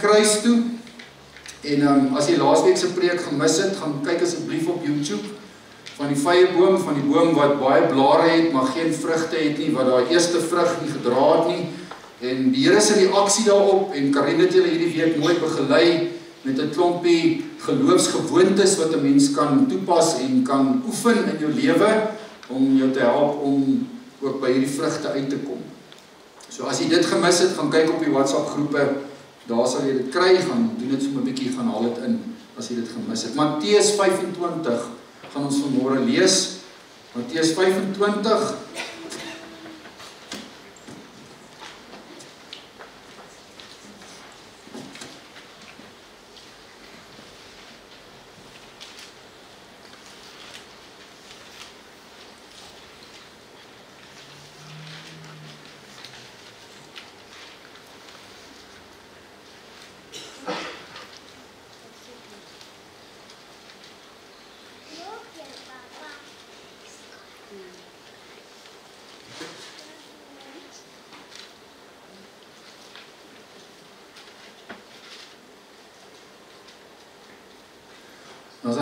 kruis toe. En as jy laasweek se preek gemis het, gaan kyk asseblief op YouTube van die vyeboom, van die boom wat baie blare het, maar geen vrugte het nie, wat daar eerste vrug nie gedra het nie. En die Here is in die aksie daarop, en Karin het julle hierdie week mooi begelei met 'n klompie geloofsgewoontes wat 'n mens kan toepas en kan oefen in jou lewe om jou te help om ook by hierdie vrugte uit te kom. So as jy dit gemis het, gaan kyk op die WhatsApp groepe, daar sal jy dit kry, gaan doen dit so 'n bietjie, gaan haal dit in as jy dit gemis het. Matteus 25 gaan ons vanmôre lees. Matteus 25.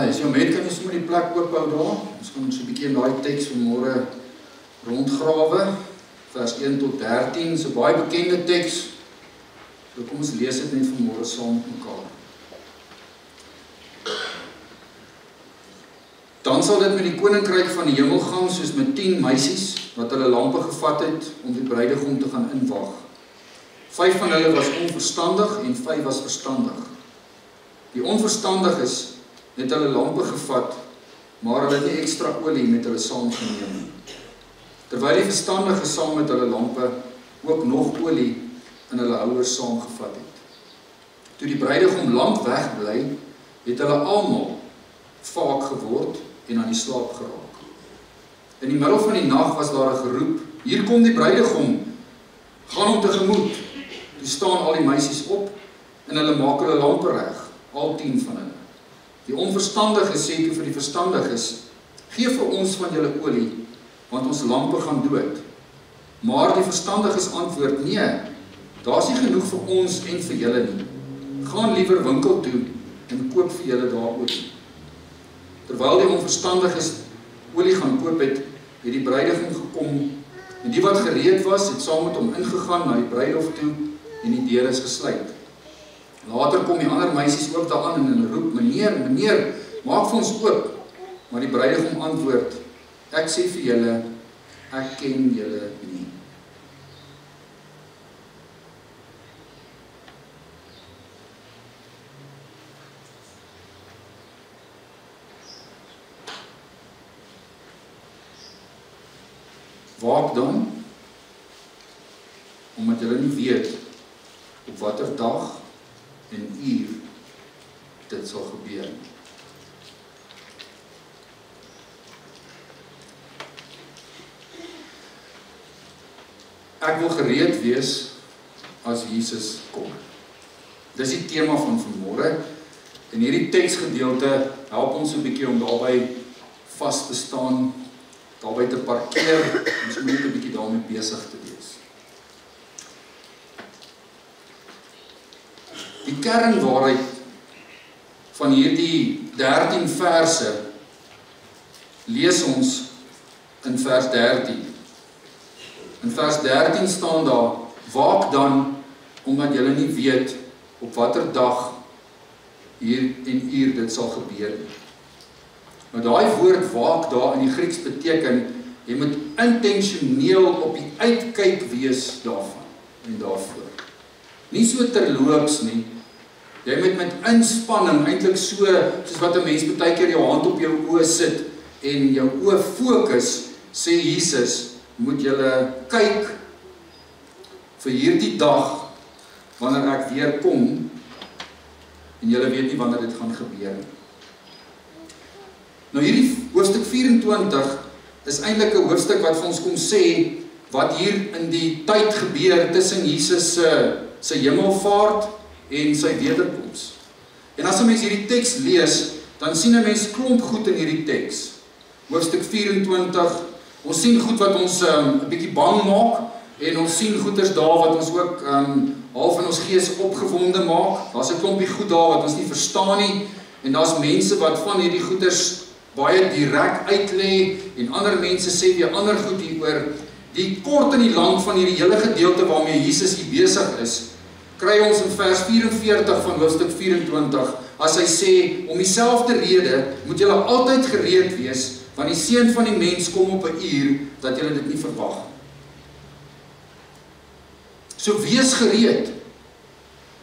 As jy met kan jy sommer die plek oophou daar. Ons gaan so 'n bietjie in daai teks vanmôre rondgrawe. Vers 1 tot 13, so baie bekende teks. So kom ons lees dit net vanmôre saam met mekaar. Dan sal dit met die koninkryk van die hemel gaan soos met 10 meisies wat hulle lampe gevat het om die bruidegom te gaan inwag. 5 van hulle was onverstandig en 5 was verstandig. Die onverstandiges het hulle lampe gevat, maar hulle het nie ekstra olie met hulle saamgeneem nie. Terwyl die verstandiges saam met hulle lampe ook nog olie in hulle houers saamgevat het. Toe die bruidegom lank wegbly, het hulle almal vaak geword en aan die slaap geraak. In die middel van die nag was daar 'n geroep: "Hier kom die bruidegom, gaan hom tegemoet." Toe staan al die meisies op en hulle maak hulle lampe reg, al 10 van hulle. Die onverstandiges sê toe vir die verstandiges: "Gee vir ons van julle olie, want ons lampe gaan dood." Maar die verstandiges antwoord: "Nee, daar's nie genoeg vir ons en vir julle nie. Gaan liewer winkel toe en koop vir julle daar olie." Terwyl die onverstandiges olie gaan koop het, het die bruidegom gekom, en die wat gereed was, het saam met hom ingegaan na die bruilof toe, en die deur is gesluit. Later kom die ander meisies ook daaraan en hulle roep: "Meneer, meneer, maak vir ons oop." Maar die bruidegom antwoord: "Ek sê vir julle, ek ken julle nie." Waak dan, omdat julle nie weet op watter dag en uur dit sal gebeur. Ek wil gereed wees as Jesus kom. Dis die tema van vanmôre. En hierdie teksgedeelte help ons 'n bietjie om daarby vas te staan, daarby te parkeer, ons moet net 'n bietjie daarmee besig te wees. Die kernwaarheid van hierdie 13 verse lees ons in vers 13. In vers 13 staan daar: "Waak dan, omdat julle nie weet op watter dag hier en uur dit sal gebeur nie." Maar daai woord waak daar in die Grieks beteken, jy moet intentioneel op die uitkyk wees daarvan en daarvoor. Nie so terloops nie. Jy moet met inspanning, eintlik soos wat 'n mens baie keer jou hand op jou oë sit en jou oë fokus, sê Jesus, moet julle kyk vir hierdie dag wanneer ek weer kom, en julle weet nie wanneer dit gaan gebeur nie. Nou hierdie hoofstuk 24 is eintlik 'n hoofstuk wat vir ons kom sê wat hier in die tyd gebeur tussen Jesus se hemelvaart en sy wederkoms. En as 'n mens hierdie teks lees, dan sien 'n mens klomp goed in hierdie teks. Hoofstuk 24, ons sien goed wat ons 'n bietjie bang maak, en ons sien goeders daar wat ons ook half in ons gees opgewonde maak. Daar's 'n klompie goed daar wat ons nie verstaan nie, en daar's mense wat van hierdie goeders baie direk uitlê, en ander mense sê weer ander goed hieroor. Die kort en die lang van hierdie hele gedeelte waarmee Jesus hier besig is, kry ons in vers 44 van hoofstuk 24, as hy sê, om dieselfde rede moet julle altyd gereed wees, want die seun van die mens kom op 'n uur, dat julle dit nie verwag. So wees gereed.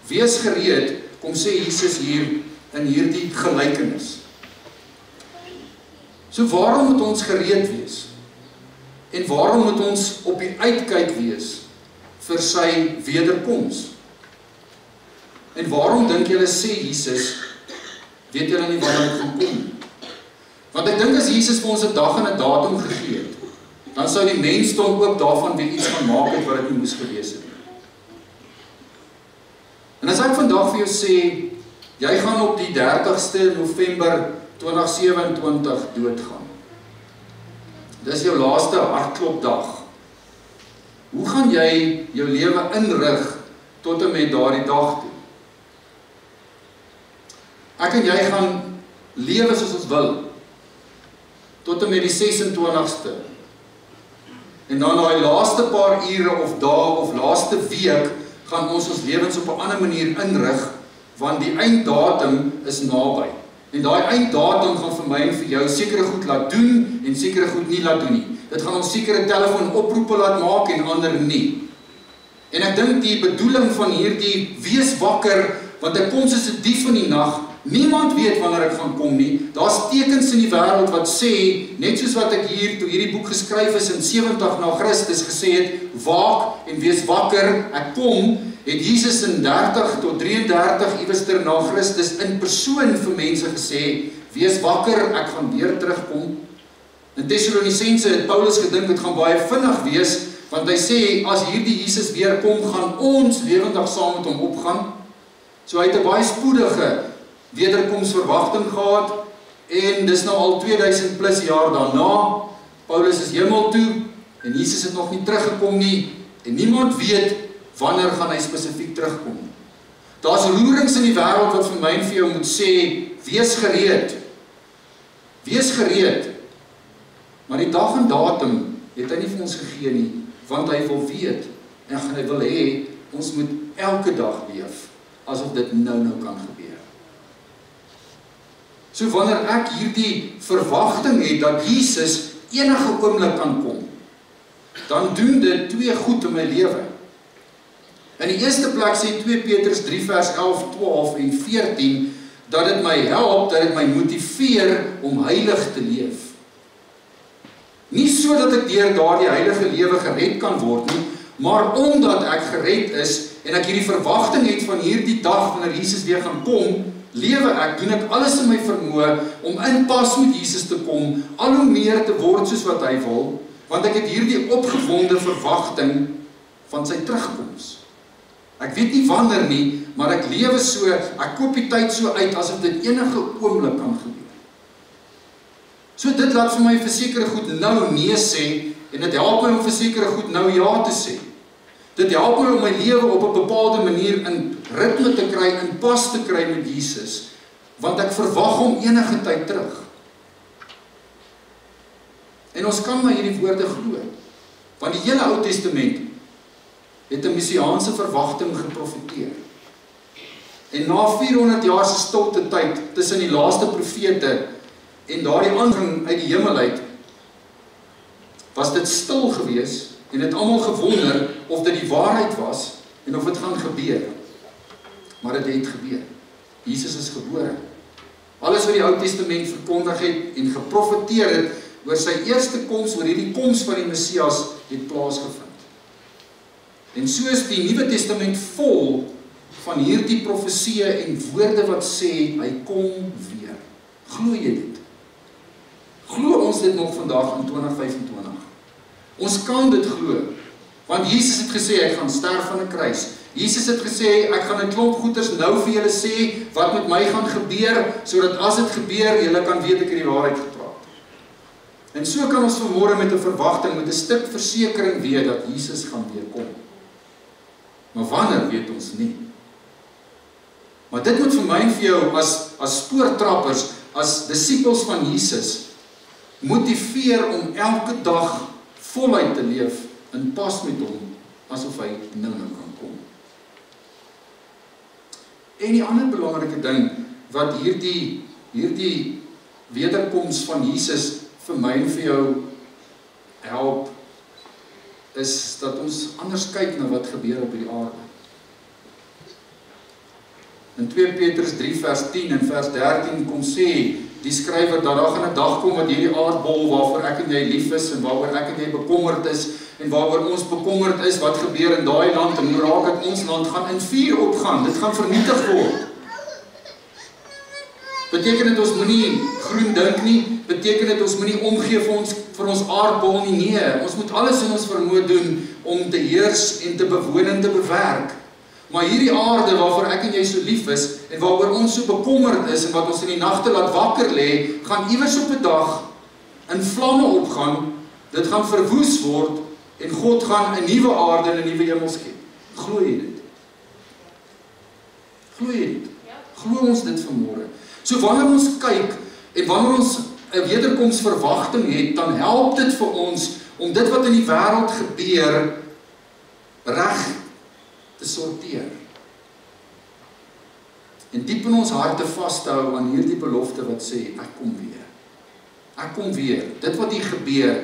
Wees gereed, kom sê Jesus hier in hierdie gelykenis. So waarom moet ons gereed wees? En waarom moet ons op die uitkyk wees vir sy wederkoms? En waarom dink julle sê Jesus, weet julle nie wanneer dit gaan kom? Want ek dink as Jesus vir ons 'n dag en 'n datum gegee het, dan sou die mensdom ook daarvan weer iets gaan maak het wat dit nie moes gewees het. En as ek vandag vir jou sê, jy gaan op die 30ste November 2027 doodgaan. Dis jou laaste hartklopdag. Hoe gaan jy jou lewe inrig tot en met daardie dag toe? Ek en jy gaan lewe soos ons wil, tot en met die 26ste. En dan daai laaste paar ure of dae of laaste week, gaan ons lewens op 'n ander manier inrig, want die einddatum is naby. En daai einddatum gaan vir my en vir jou sekere goed laat doen en sekere goed nie laat doen nie. Dit gaan ons sekere telefoonoproepe laat maak en ander nie. En ek dink die bedoeling van hierdie wees wakker, want ek kom soos 'n dief in die nag. Niemand weet wanneer ek gaan kom nie. Daar's tekens in die wêreld wat sê, net soos wat ek hier toe hierdie boek geskryf is in 70 na Christus gesê het, waak en wees wakker, ek kom, het Jesus in 30 tot 33 iewester na Christus in persoon vir mense gesê, wees wakker, ek gaan weer terugkom. In Tessalonisense het Paulus gedink dit gaan baie vinnig wees, want hy sê, as hierdie Jesus weer kom, gaan ons lewendig saam met hom opgaan. So hy het 'n baie spoedige wederkomsverwagting gehad, en dis nou al 2000 plus jaar daarna. Paulus is hemel toe, en Jesus het nog nie teruggekom nie, en niemand weet wanneer gaan hy spesifiek terugkom. Daar's roerings in die wêreld wat vir my en vir jou moet sê, wees gereed. Wees gereed. Maar die dag en datum het hy nie vir ons gegee nie, want hy wil weet, en hy wil hê, ons moet elke dag leef, asof dit nou kan gebeur. So wanneer ek hierdie verwagting het, dat Jesus enige oomblik kan kom, dan doen dit twee goed in my lewe. In die eerste plek sê 2 Petrus 3 vers 11, 12 en 14, dat dit my help, dat dit my motiveer om heilig te leef. Nie so dat ek deur daardie heilige lewe gered kan word nie, maar omdat ek gered is, en ek hierdie verwagting het van hierdie dag, wanneer Jesus weer gaan kom, lewe ek, doen ek alles in my vermoë, om in pas met Jesus te kom, al hoe meer te word soos wat hy wil, want ek het hierdie opgewonde verwagting van sy terugkoms. Ek weet nie wanneer nie, maar ek lewe so, ek koop die tyd so uit, asof dit enige oomblik kan gebeur. So dit laat vir my vir sekere goed nou nee sê, en dit help my om vir sekere goed nou ja te sê. Dit help my om my lewe op 'n bepaalde manier in ritme te kry, in pas te kry met Jesus, want ek verwag hom enige tyd terug. En ons kan maar hierdie woorde glo, want die hele Ou Testament het 'n messiaanse verwagting geprofeteer. En na 400 jaar se stilte tyd tussen die laaste profete en daardie aangang uit die hemel uit, was dit stil gewees, en het almal gewonder of dit die waarheid was, en of dit gaan gebeur. Maar dit het gebeur. Jesus is gebore. Alles wat die Ou Testament verkondig het, en geprofeteer het, oor sy eerste koms, oor hierdie koms van die Messias, het plaasgevind. En so is die Nuwe Testament vol van hierdie profesieë en woorde wat sê, hy kom weer. Glo jy dit? Glo ons dit nog vandag in 2025? Ons kan dit glo, want Jesus het gesê, ek gaan sterf aan 'n kruis. Jesus het gesê, ek gaan 'n klomp goeders nou vir julle sê, wat met my gaan gebeur, sodat as dit gebeur, julle kan weet ek het die waarheid gepraat. En so kan ons vanmôre met 'n verwagting, met 'n stuk versekering weet, dat Jesus gaan weer kom. Maar wanneer weet ons nie. Maar dit moet vir my en vir jou as spoortrappers, as disippels van Jesus, motiveer om elke dag voluit te leef in pas met hom, asof hy nou kan kom. En die ander belangrike ding, wat hierdie wederkoms van Jesus vir my en vir jou help, is dat ons anders kyk na wat gebeur op die aarde. In 2 Petrus 3 vers 10 en vers 13 kom sê die skrywer dat daar gaan 'n dag kom wat hierdie aardbol waarvoor ek en jy lief is en waaroor ek en jy bekommerd is en waaroor ons bekommerd is wat gebeur in daai land en hoe raak dit ons land gaan in vuur opgaan. Dit gaan vernietig word. Beteken dit ons moenie groen dink nie? Beteken dit ons moenie omgee vir ons aardbol nie? Nee, ons moet alles in ons vermoë doen om te heers en te bewoon en te bewerk. Maar hierdie aarde waarvoor ek en jy so lief is en waaroor ons so bekommerd is en wat ons in die nagte laat wakker lê, gaan iewers op 'n dag in vlamme opgaan. Dit gaan verwoes word en God gaan 'n nuwe aarde en 'n nuwe hemel skep. Glo jy dit? Glo jy dit? Glo ons dit vanmôre? So wanneer ons kyk en wanneer ons 'n wederkomsverwagting het, dan help dit vir ons om dit wat in die wêreld gebeur reg te sorteer. En diep in ons harte vas te hou aan hierdie belofte wat sê, ek kom weer. Ek kom weer. Dit wat hier gebeur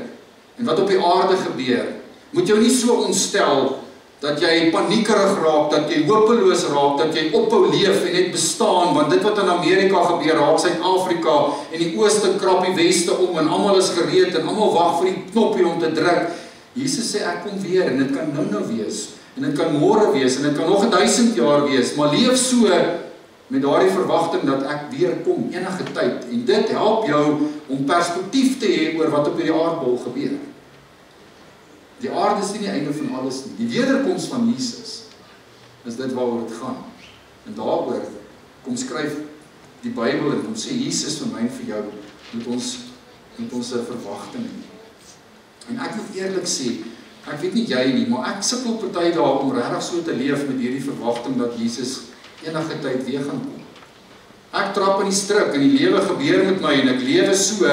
en wat op die aarde gebeur, moet jou nie so ontstel dat jy paniekerig raak, dat jy hopeloos raak, dat jy ophou leef en net bestaan, want dit wat in Amerika gebeur, raak Suid-Afrika en die ooste krap die weste om en almal is gereed en almal wag vir die knoppie om te druk. Jesus sê ek kom weer en dit kan nou wees en dit kan môre wees en dit kan nog 1000 jaar wees, maar leef so met daardie verwagting dat ek weer kom enige tyd en dit help jou om perspektief te hê oor wat op hierdie aardbol gebeur. Die aarde is nie die einde van alles nie. Die wederkoms van Jesus is dit waaroor dit gaan. En daaroor kom skryf die Bybel en kom sê Jesus vir my en vir jou met ons 'n verwagting. En ek moet eerlik sê, ek weet nie jy nie, maar ek sukkel party dae om regtig so te leef met hierdie verwagting dat Jesus enige tyd weer gaan kom. Ek trap in die struik en die lewe gebeur met my en ek lewe so.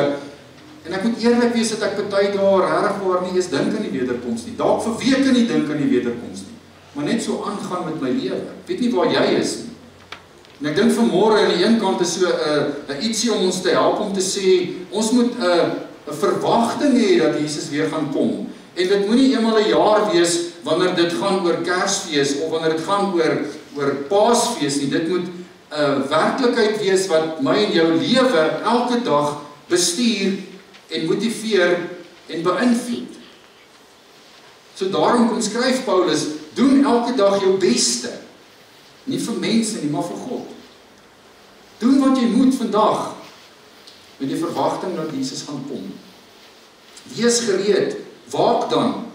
En ek moet eerlik wees dat ek party dae regtig waar nie eens dink aan die wederkoms nie. Dalk vir weke nie dink aan die wederkoms nie. Maar net so aangaan met my lewe. Ek weet nie waar jy is nie. En ek dink vanmôre aan die een kant is so 'n ietsie om ons te help om te sê ons moet 'n verwagting hê dat Jesus weer gaan kom. En dit moenie eenmal 'n jaar wees wanneer dit gaan oor Kersfees of wanneer dit gaan oor Paasfees nie. Dit moet 'n werklikheid wees wat my en jou lewe elke dag bestuur en motiveer en beïnvloed. So daarom kom skryf Paulus, doen elke dag jou beste. Nie vir mense nie, maar vir God. Doen wat jy moet vandag met die verwagting dat Jesus gaan kom. Wees gereed, waak dan,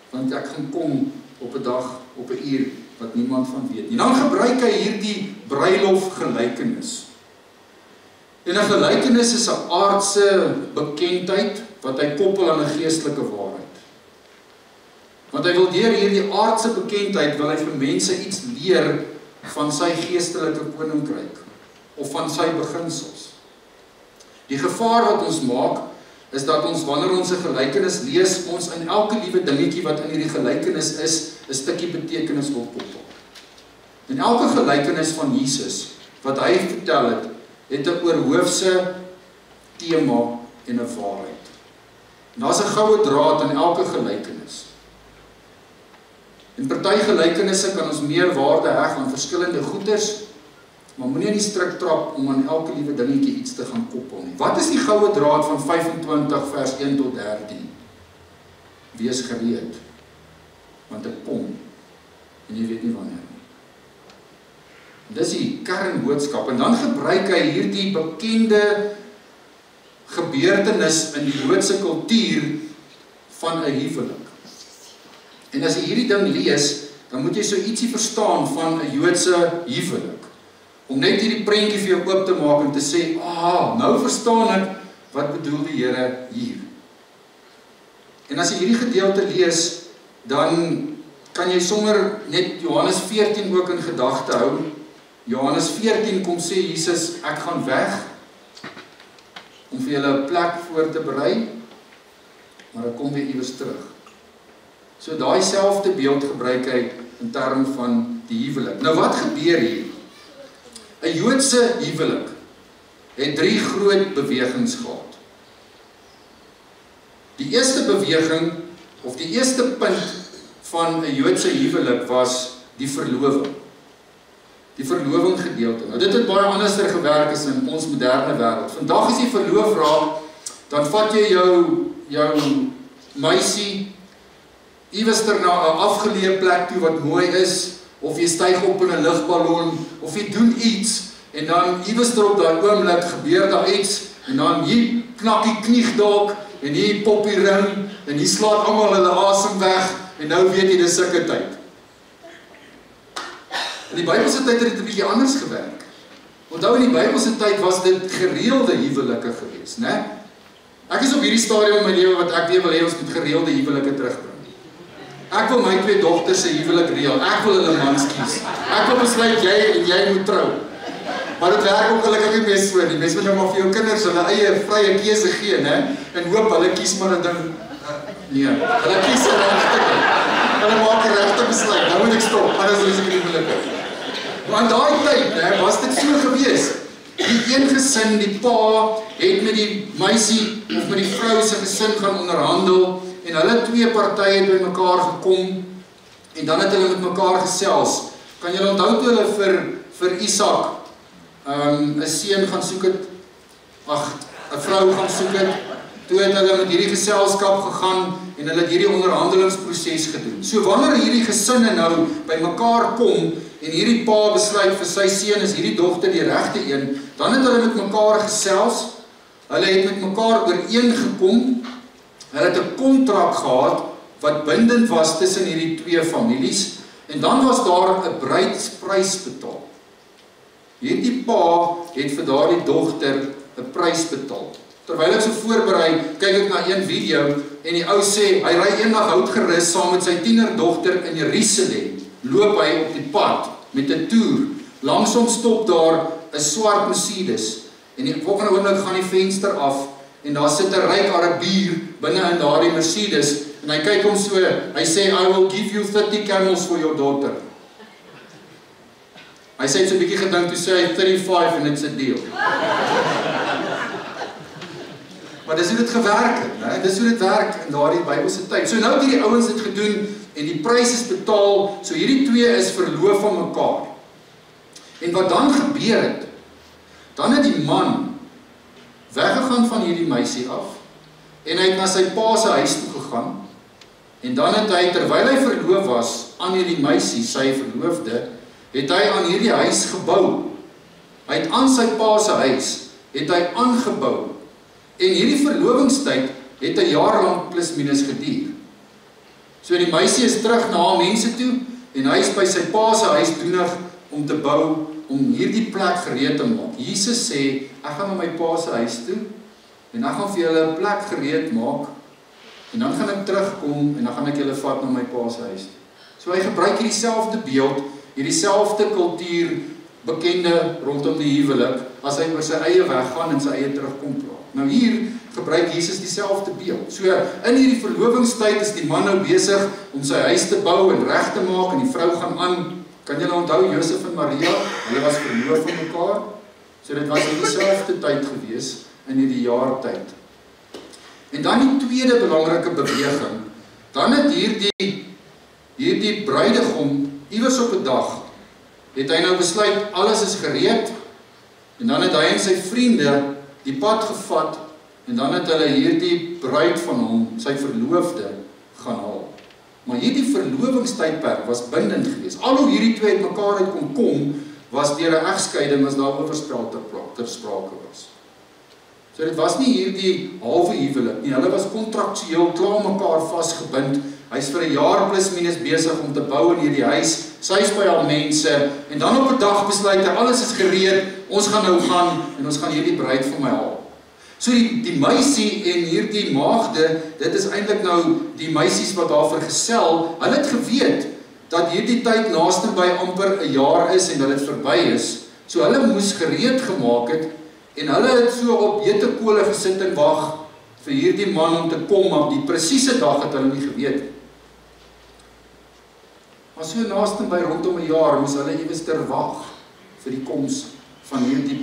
want ek gaan kom op 'n dag, op 'n uur wat niemand van weet nie. Dan gebruik hy hierdie bruilof gelykenis. En 'n gelykenis is 'n aardse bekendheid wat hy koppel aan 'n geestelike waarheid. Want hy wil deur hierdie aardse bekendheid wil hy vir mense iets leer van sy geestelike koninkryk of van sy beginsels. Die gevaar wat ons maak is dat ons wanneer ons 'n gelykenis lees, ons in elke liewe dingetjie wat in hierdie gelykenis is, 'n stukkie betekenis wil koppel. En elke gelykenis van Jesus wat hy vertel het 'n oorhoofse tema en 'n waarheid. En daar's 'n goue draad in elke gelykenis. In party gelykenisse kan ons meer waarde heg aan verskillende goeders, maar moenie in die strik trap om aan elke liewe dingetjie iets te gaan koppel nie. Wat is die goue draad van 25 vers 1 tot 13? Wees gereed, want ek kom en jy weet nie wanneer nie. Dis die kernboodskap en dan gebruik hy hierdie bekende gebeurtenis in die Joodse kultuur van 'n huwelik. En as jy hierdie ding lees, dan moet jy so ietsie verstaan van 'n Joodse huwelik. Om net hierdie prentjie vir jou oop te maak en te sê, nou verstaan ek wat bedoel die Here hier. En as jy hierdie gedeelte lees, dan kan jy sommer net Johannes 14 ook in gedagte hou. Johannes 14 kom sê Jesus, ek gaan weg om vir julle 'n plek voor te berei, maar ek kom weer iewers terug. So daai selfde beeld gebruik hy in terme van die huwelik. Nou wat gebeur hier? 'n Joodse huwelik het 3 groot bewegings gehad. Die eerste beweging, of die eerste punt van 'n Joodse huwelik was die verloving. Die verloving gedeelte. Nou dit het baie anderster gewerk as in ons moderne wêreld. Vandag as jy verloof raak, dan vat jy jou meisie iewers na 'n afgeleë plek toe wat mooi is, of jy styg op in 'n lugballon, of jy doen iets, en dan iewers op daai oomblik gebeur daar iets, en dan hier knak die knieg dalk, en hier pop die ring, en hier slaat almal hulle asem weg, en nou weet jy dis sulke tyd. In die Bybelse tyd het dit 'n bietjie anders gewerk. Onthou in die Bybelse tyd was dit gereelde huwelike gewees, né? Ek is op hierdie stadium in my lewe wat ek weer wil hê ons moet gereelde huwelike terugbring. Ek wil my 2 dogters se huwelik reël. Ek wil hulle mans kies. Ek wil besluit jy moet trou. Maar dit werk ongelukkig nie meer so nie. Mens moet nou maar vir jou kinders hulle eie vrye keuse gee, né? En hoop hulle kies maar 'n ding. Nee, hulle kies 'n regte ding. Hulle maak 'n regte besluit. Nou moet ek stop, anders is ek nie gelukkig. Maar in daai tyd, né, was dit so gewees. Die een gesin, die pa, het met die meisie of met die vrou se gesin gaan onderhandel, en hulle 2 partye het by mekaar gekom, en dan het hulle met mekaar gesels. Kan julle onthou toe hulle vir Isak 'n seun gaan soek het, 'n vrou gaan soek het, toe het hulle met hierdie geselskap gegaan, en hulle het hierdie onderhandelingsproses gedoen. So wanneer hierdie gesinne nou by mekaar kom, en hierdie pa besluit vir sy seun is hierdie dogter die regte een, dan het hulle met mekaar gesels, hulle het met mekaar ooreengekom, hulle het 'n kontrak gehad, wat bindend was tussen hierdie 2 families, en dan was daar 'n bruidsprys betaal. Hierdie pa het vir daardie dogter 'n prys betaal. Terwyl ek so voorberei, kyk ek na een video, en die ou sê, hy ry eendag houtgerus saam met sy tienerdogter in Jerusalem, loop hy op die pad met 'n toer. Langs hom stop daar 'n swart Mercedes, en die volgende oomblik gaan die venster af, en daar sit 'n ryk Arabier binne in daardie Mercedes, en hy kyk hom so, hy sê, I will give you 30 camels for your daughter. Hy sê so 'n bietjie gedink, toe sê hy 35 en it's a deal. Maar dis hoe dit gewerk het, né? Dis hoe dit werk in daardie Bybelse tyd. So nou het hierdie ouens dit gedoen, en die prys is betaal, so hierdie 2 is verloof van mekaar. En wat dan gebeur het, dan het die man weggegaan van hierdie meisie af, en hy het na sy pa se huis toe gegaan, en dan het hy, terwyl hy verloof was aan hierdie meisie, sy verloofde, het hy aan hierdie huis gebou. Hy het aan sy pa se huis, het hy aangebou, en hierdie verlovingstyd het 'n jaar lank plus minus geduur. So die meisie is terug na haar mense toe, en hy is by sy pa se huis doenig om te bou, om hierdie plek gereed te maak. Jesus sê, ek gaan na my pa se huis toe, en ek gaan vir julle 'n plek gereed maak, en dan gaan ek terugkom, en dan gaan ek julle vat na my pa se huis toe. So hy gebruik hierdie selfde beeld, hierdie selfde kultuur, bekende rondom die huwelik, as hy oor sy eie weg gaan en sy eie terugkom praat. Nou hier gebruik Jesus dieselfde beeld. So in hierdie verlovingstyd is die man nou besig om sy huis te bou en reg te maak, en die vrou gaan aan. Kan julle onthou Josef en Maria? Hulle was verloof van mekaar. So dit was in dieselfde tyd gewees, in hierdie jaartyd. En dan die tweede belangrike beweging. Dan het hierdie bruidegom iewers op 'n dag het hy nou besluit alles is gereed, en dan het hy en sy vriende die pad gevat, en dan het hulle hierdie bruid van hom, sy verloofde, gaan haal. Maar hierdie verlovingstydperk was bindend geweest. Al hoe hierdie 2 uit mekaar uit kon kom, was deur 'n egskeiding as daar oorspel ter sprake was. So dit was nie hierdie halwe huwelik nie, hulle was kontraktueel klaar mekaar vasgebind. Hy's vir 'n jaar plus minus besig om te bou in hierdie huis, sy's by haar mense, en dan op 'n dag besluit hy, alles is gereed, ons gaan nou gaan, en ons gaan hierdie bruid vir my haal. So die meisie en hierdie maagde, dit is eintlik nou die meisies wat daar vergesel, hulle het geweet, dat hierdie tyd naaste by amper 'n jaar is en dat dit verby is. So hulle moes gereed gemaak het en hulle het so op hete kole gesit en wag vir hierdie man om te kom, maar die presiese dag het hulle nie geweet. Maar so naaste by rondom 'n jaar moes hulle iewester wag vir die koms van hierdie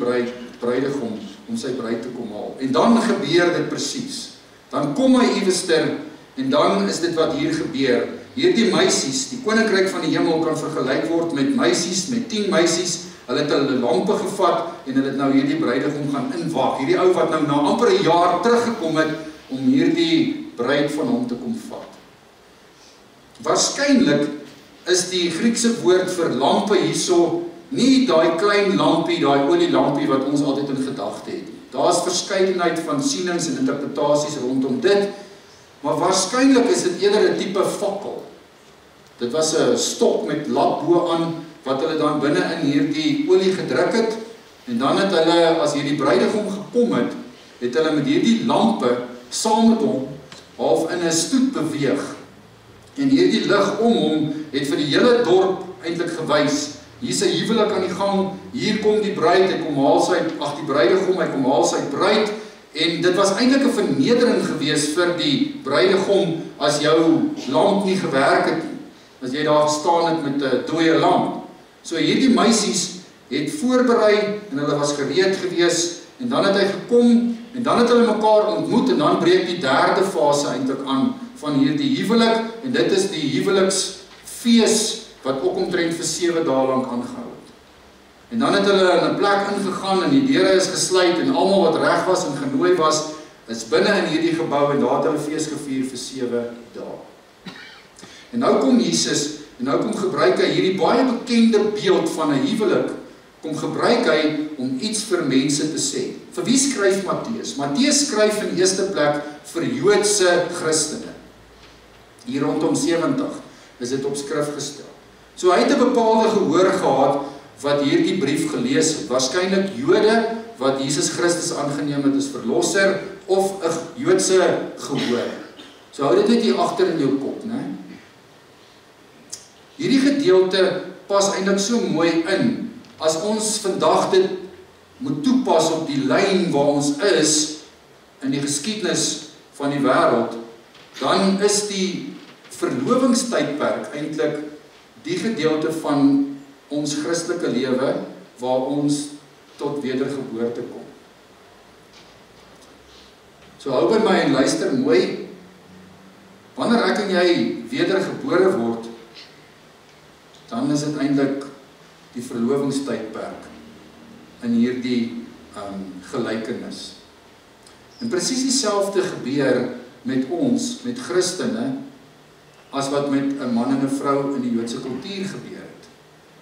bruidegom om sy bruid te kom haal. En dan gebeur dit presies. Dan kom hy iewester en dan is dit wat hier gebeur. Hierdie meisies, die koninkryk van die hemel kan vergelyk word met meisies, met 10 meisies. Hulle het hulle lampe gevat en hulle het nou hierdie bruidegom gaan inwag. Hierdie ou wat nou na amper 'n jaar teruggekom het om hierdie bruid van hom te kom vat. Waarskynlik is die Griekse woord vir lampe hierso nie daai klein lampie, daai olielampie wat ons altyd in gedagte het. Daar's verskeidenheid van sienings en interpretasies rondom dit, maar waarskynlik is dit eerder 'n tipe fakkel. Dit was 'n stok met lap bo aan wat hulle dan binne in hierdie olie gedruk het, en dan het hulle, as hierdie bruidegom gekom het, het hulle met hierdie lampe saam met hom half in 'n stoet beweeg. En hierdie lig om hom het vir die hele dorp eintlik gewys. Hier's 'n huwelik aan die gang, hier kom die bruid, hy kom haal sy, die bruidegom, hy kom haal sy bruid, en dit was eintlik 'n vernedering gewees vir die bruidegom as jou lamp nie gewerk het nie, as jy daar gestaan het met 'n dooie lamp. So hierdie meisies het voorberei en hulle was gereed gewees, en dan het hy gekom, en dan het hulle mekaar ontmoet, en dan breek die derde fase eintlik aan van hierdie huwelik, en dit is die huweliksfees wat ook omtrent vir 7 dae lank aangehou het. En dan het hulle in 'n plek ingegaan en die deure is gesluit en almal wat reg was en genooi was, is binne in hierdie gebou en daar het hulle fees gevier vir 7 dae. En nou kom Jesus en nou kom gebruik hy hierdie baie bekende beeld van 'n huwelik, kom gebruik hy om iets vir mense te sê. Vir wie skryf Matteus? Matteus skryf in die eerste plek vir Joodse Christene. Hier rondom 70 is dit op skrif gestel. So hy het 'n bepaalde gehoor gehad wat hierdie brief gelees het. Waarskynlik Jode wat Jesus Christus aangeneem het as verlosser, of 'n Joodse gehoor. So hou dit net hier agter in jou kop, né? Hierdie gedeelte pas eintlik so mooi in as ons vandag dit moet toepas op die lyn waar ons is in die geskiedenis van die wêreld, dan is die verlovingstydperk eintlik die gedeelte van ons Christelike lewe waar ons tot wedergeboorte kom. So hou by my en luister mooi. Wanneer ek en jy wedergebore word, dan is dit eintlik die verlovingstydperk in hierdie gelykenis. En presies dieselfde gebeur met ons, met Christene, as wat met 'n man en 'n vrou in die Joodse kultuur gebeur het.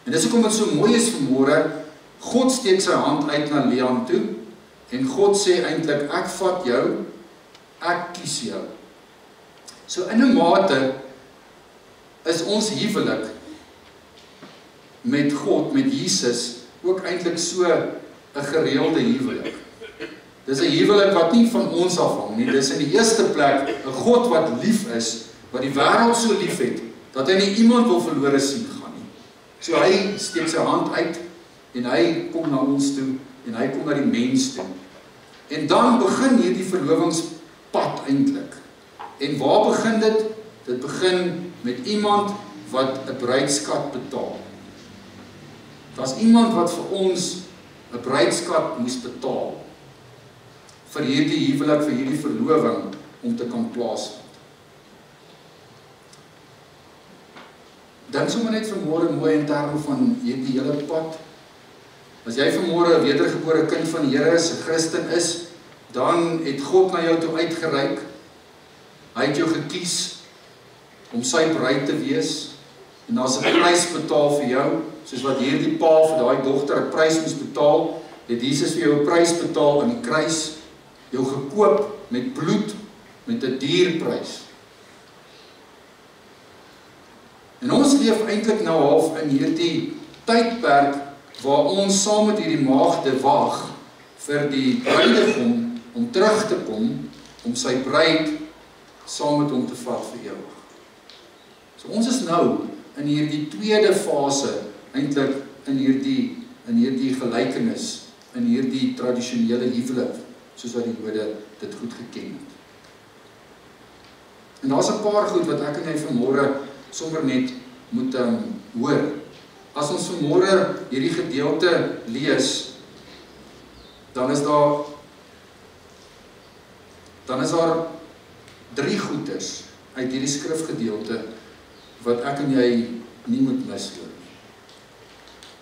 En dis hoekom dit so mooi is vanmôre, God steek sy hand uit na Leon toe, en God sê eintlik, ek vat jou, ek kies jou. So in 'n mate is ons huwelik met God, met Jesus, ook eintlik so 'n gereelde huwelik. Dis 'n huwelik wat nie van ons afhang nie, dis in die eerste plek 'n God wat lief is, wat die wêreld so lief het, dat hy nie iemand wil verlore sien gaan nie. So hy steek sy hand uit, en hy kom na ons toe, en hy kom na die mens toe. En dan begin hierdie verlovingspad eintlik. En waar begin dit? Dit begin met iemand wat 'n bruidskat betaal. Daar's iemand wat vir ons 'n bruidskat moes betaal, vir hierdie huwelik, vir hierdie verloving, om te kan plaasvind. Dink sommer net vanmôre mooi in terme van hierdie hele pad. As jy vanmôre 'n wedergebore kind van die Here is, 'n Christen is, dan het God na jou toe uitgereik. Hy het jou gekies om sy bruid te wees, en daar's 'n prys betaal vir jou, soos wat hierdie pa vir daai dogter 'n prys moes betaal, het Jesus vir jou 'n prys betaal aan die kruis, jou gekoop met bloed, met 'n dierprys. En ons leef eintlik nou half in hierdie tydperk waar ons saam met hierdie maagde wag vir die bruidegom om terug te kom, om sy bruid saam met hom te vat vir ewig. So ons is nou in hierdie tweede fase, eintlik in hierdie gelykenis, in hierdie tradisionele huwelik, soos wat die Jode dit goed geken het. En daar's 'n paar goed wat ek en jy vanmôre sommer net moet hoor. As ons vanmôre hierdie gedeelte lees, dan is daar 3 goeders uit hierdie skrifgedeelte wat ek en jy nie moet mis nie.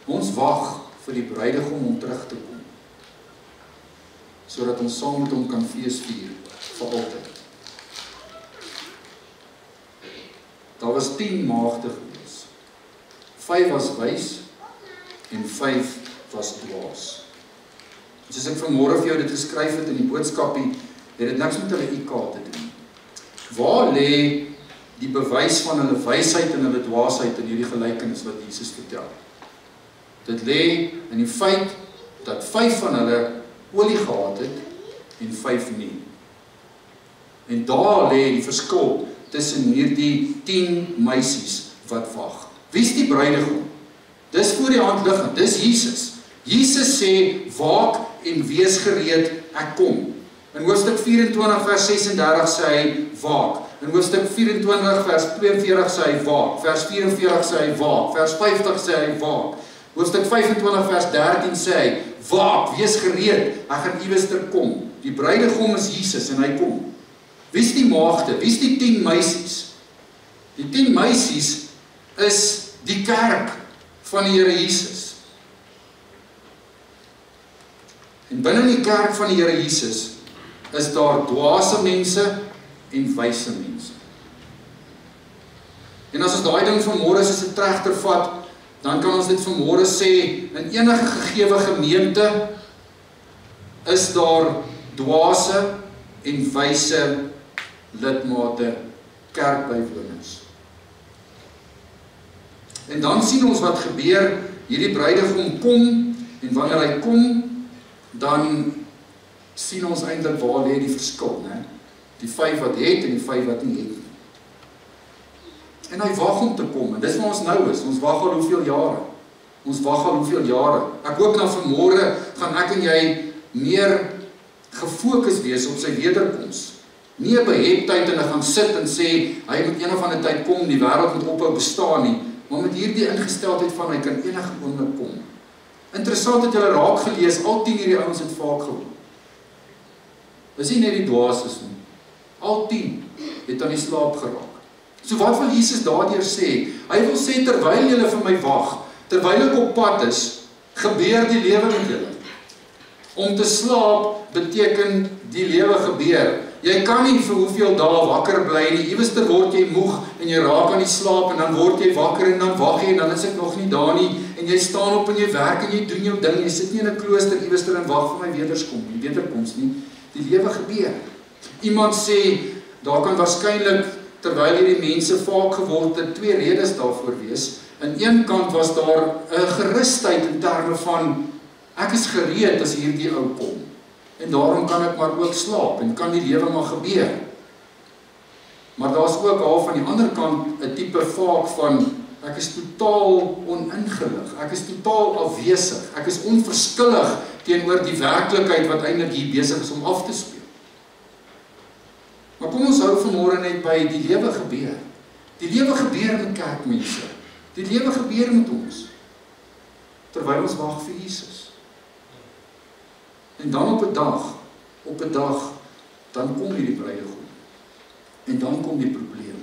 Ons wag vir die bruidegom om terug te kom, sodat ons saam met hom kan feesvier vir altyd. Daar was 10 maagde gewees. 5 was wys en 5 was dwaas. Soos ek vanmôre vir jou dit geskryf het in die boodskapie, het dit niks met hulle IK te doen. Waar lê die bewys van hulle wysheid en hulle dwaasheid in hierdie gelykenis wat Jesus vertel? Dit lê in die feit dat 5 van hulle olie gehad het en 5 nie. En daar lê die verskil tussen hierdie 10 meisies wat wag. Wie is die bruidegom? Dis voor die hand liggend, dis Jesus. Jesus sê, waak en wees gereed, ek kom. In hoofstuk 24 vers 36 sê hy, waak. In hoofstuk 24 vers 42 sê hy, waak. Vers 44 sê hy, waak. Vers 50 sê hy, waak. Hoofstuk 25 vers 13 sê hy, waak, wees gereed, ek gaan iewers kom. Die bruidegom is Jesus en hy kom. Wie is die maagde? Wie is die 10 meisies? Die 10 meisies is die kerk van die Here Jesus. En binne die kerk van die Here Jesus is daar dwaase mense en wyse mense. En as ons daai ding vanmôre soos 'n tregter vat, dan kan ons dit vanmôre sê, in enige gegewe gemeente is daar dwaase en wyse lidmate, kerkbywoners. En dan sien ons wat gebeur, hierdie bruidegom kom, en wanneer hy kom, dan sien ons eintlik waar lê die verskil, né? Die 5 wat het en die 5 wat nie het. En hy wag om te kom, en dis waar ons nou is. Ons wag al hoeveel jare. Ons wag al hoeveel jare. Ek hoop nou vanmôre gaan ek en jy meer gefokus wees op sy wederkoms. Nie 'n beheptheid en gaan sit en sê hy moet een of ander tyd kom, die wêreld moet ophou bestaan nie, maar met hierdie ingesteldheid van hy kan enige oomblik kom. Interessant het julle raak gelees, al 10 hierdie ouens het vaak geword. Dis nie net die dwaases nie. Al 10 het aan die slaap geraak. So wat wil Jesus daardeur sê? Hy wil sê, terwyl julle vir my wag, terwyl ek op pad is, gebeur die lewe met julle. Om te slaap beteken die lewe gebeur. Jy kan nie vir hoeveel dae wakker bly nie. Iewester word jy moeg en jy raak aan die slaap en dan word jy wakker en dan wag jy en dan is ek nog nie daar nie en jy staan op en jy werk en jy doen jou ding. Jy sit nie in 'n klooster iewester en wag vir my wederkoms nie. Die lewe gebeur. Iemand sê daar kan waarskynlik terwyl hierdie mense vaak geword het 2 redes daarvoor wees. Aan een kant was daar 'n gerusheid in terme van ek is gereed as hierdie ou kom. En daarom kan ek maar ook slaap en kan die lewe maar gebeur. Maar daar's ook al van die ander kant 'n tipe vaak van ek is totaal oningelig, ek is totaal afwesig, ek is onverskillig teenoor die werklikheid wat eintlik hier besig is om af te speel. Maar kom ons hou vanmôre net by die lewe gebeur. Die lewe gebeur met kerkmense. Die lewe gebeur met ons terwyl ons wag vir Jesus. En dan op 'n dag, dan kom hierdie bruidegom. En dan kom die probleem.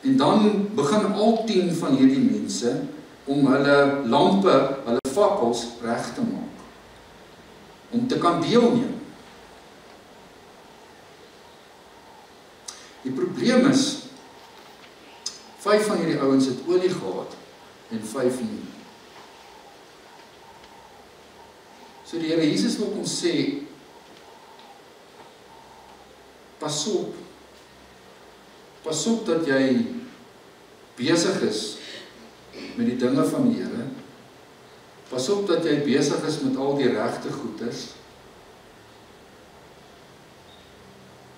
En dan begin al 10 van hierdie mense om hulle lampe, hulle fakkels reg te maak. Om te kan deelneem. Die probleem is, 5 van hierdie ouens het olie gehad en 5 nie. So die Here Jesus wil ons sê, pas op dat jy besig is met die dinge van die Here. Pas op dat jy besig is met al die regte goeders,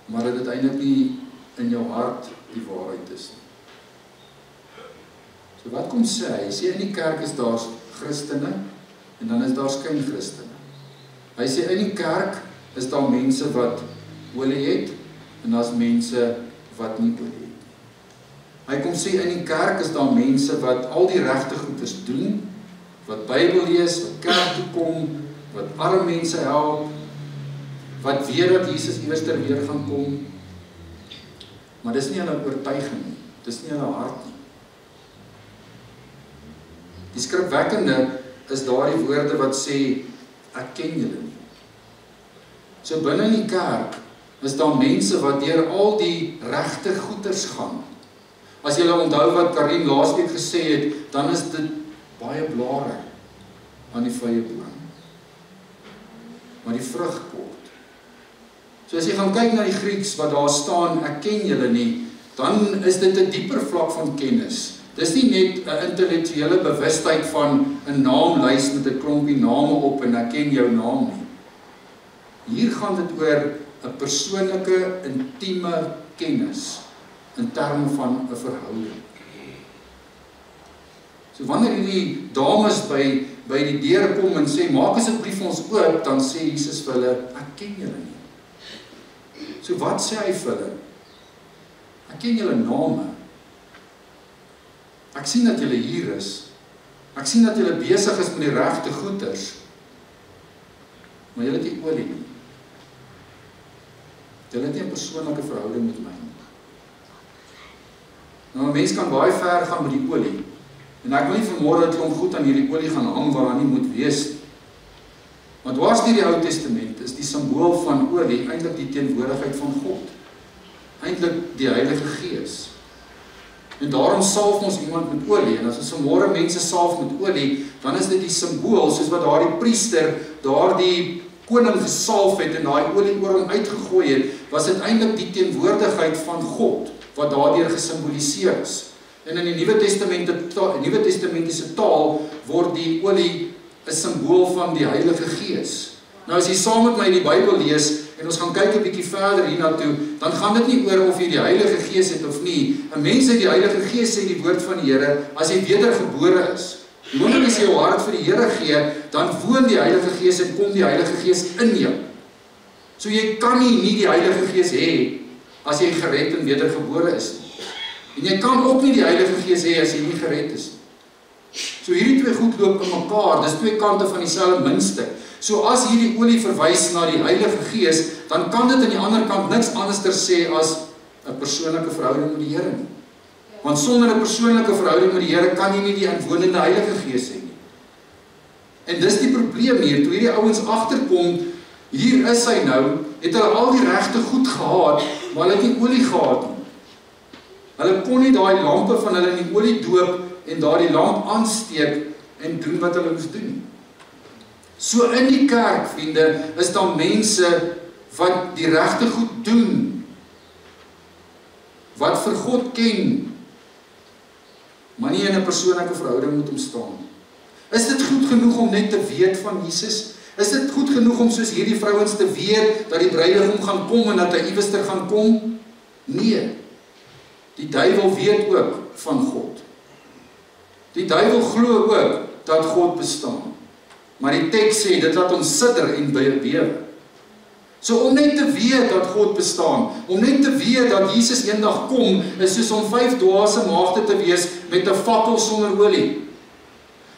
maar dat dit eintlik nie in jou hart die waarheid is nie. So wat kom sê hy? Hy sê in die kerk is daar Christene en dan is daar skyn-Christene. Hy sê in die kerk is daar mense wat olie het en daar's mense wat nie olie het. Hy kom sê in die kerk is daar mense wat al die regte goeders doen, wat Bybel lees, wat kerk toe kom, wat arme mense help, wat weet dat Jesus iewers ter weer gaan kom. Maar dis nie hulle oortuiging nie, dis nie hulle hart nie. Die skrikwekkende is daardie woorde wat sê, ek ken julle nie. So binne in die kerk is daar mense wat deur al die regte goeders gaan. As julle onthou wat Karin laasweek gesê het, dan is dit baie blare aan die vrye boom. Maar die vrug kort. So as jy gaan kyk na die Grieks wat daar staan, ek ken julle nie, dan is dit 'n dieper vlak van kennis. Dis nie net 'n intellektuele bewustheid van 'n naamlys met 'n klompie name op en ek ken jou naam nie. Hier gaan dit oor 'n persoonlike, intieme kennis in terme van 'n verhouding. So wanneer hierdie dames by die deure kom en sê, maak asseblief vir ons oop, dan sê Jesus vir hulle, ek ken julle nie. So wat sê hy vir hulle? Ek ken julle name. Ek sien dat julle hier is. Ek sien dat julle besig is met die regte goeders. Maar julle het nie olie nie. Julle het nie 'n persoonlike verhouding met my nie. Nou, 'n mens kan baie ver gaan met die olie. En ek wil nie vanmôre 'n klomp goed aan hierdie olie gaan hang waar daar nie moet wees nie. Want dwars deur die Ou Testament is die simbool van olie eintlik die teenwoordigheid van God. Eintlik die Heilige Gees. En daarom salf ons iemand met olie. En as ons vanmôre mense salf met olie, dan is dit die simbool, soos wat daardie priester, daardie koning gesalf het en daai olie oor hom uitgegooi het, was dit eintlik die teenwoordigheid van God wat daardeur gesimboliseer is. En in die Nuwe Testamentiese taal word die olie 'n simbool van die Heilige Gees. Nou as jy saam met my die Bybel lees en ons gaan kyk 'n bietjie verder hiernatoe, dan gaan dit nie oor of jy die Heilige Gees het of nie. 'n Mens het die Heilige Gees, sê die woord van die Here, as jy wedergebore is. Die oomblik as jy jou hart vir die Here gee, dan woon die Heilige Gees en kom die Heilige Gees in jou. So jy kan nie die Heilige Gees hê as jy gered en wedergebore is nie. En jy kan ook nie die Heilige Gees hê as jy nie gered is nie. So hierdie twee goed loop in mekaar, dis twee kante van dieselfde muntstuk. So as hierdie olie verwys na die Heilige Gees, dan kan dit aan die ander kant niks anderster sê as 'n persoonlike verhouding met die Here nie. Want sonder 'n persoonlike verhouding met die Here kan jy nie die inwonende Heilige Gees hê nie. En dis die probleem hier, toe hierdie ouens agterkom, hier is hy nou, het hulle al die regte goed gehad, maar hulle het nie olie gehad nie. Hulle kon nie daai lampe van hulle in die olie doop en daardie lamp aansteek en doen wat hulle moes doen. So in die kerk, vriende, is daar mense wat die regte goed doen, wat vir God ken, maar nie in 'n persoonlike verhouding met hom staan. Is dit goed genoeg om net te weet van Jesus? Is dit goed genoeg om soos hierdie vrouens te weet dat die bruidegom gaan kom en dat hy iewester gaan kom? Nee. Die duiwel weet ook van God. Die duiwel glo ook dat God bestaan. Maar die teks sê, dit laat ons sidder en bewe. So om net te weet dat God bestaan, om net te weet dat Jesus eendag kom, is soos om 5 dwaase maagde te wees met 'n fakkel sonder olie.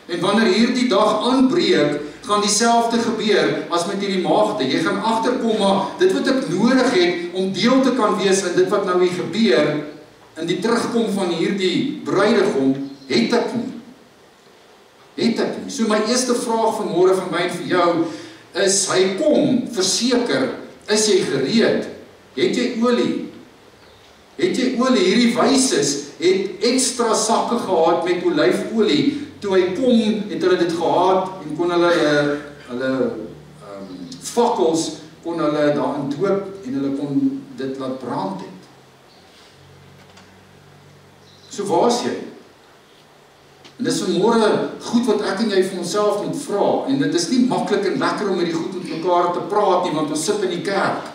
En wanneer hierdie dag aanbreek, gaan dieselfde gebeur as met hierdie maagde. Jy gaan agterkom, maar dit wat ek nodig het om deel te kan wees in dit wat nou hier gebeur, in die terugkom van hierdie bruidegom, het ek nie. So my eerste vraag vanmôre vir my en vir jou is, hy kom, verseker, is jy gereed? Het jy olie? Hierdie wyses het ekstra sakke gehad met olyfolie. Toe hy kom, het hulle dit gehad en kon hulle fakkels kon hulle daarin doop en hulle kon dit laat brand het. So waar is jy? En dis vanmôre goed wat ek en jy vir onsself moet vra, en dit is nie maklik en lekker om met die goed met mekaar te praat nie, want ons sit in die kerk.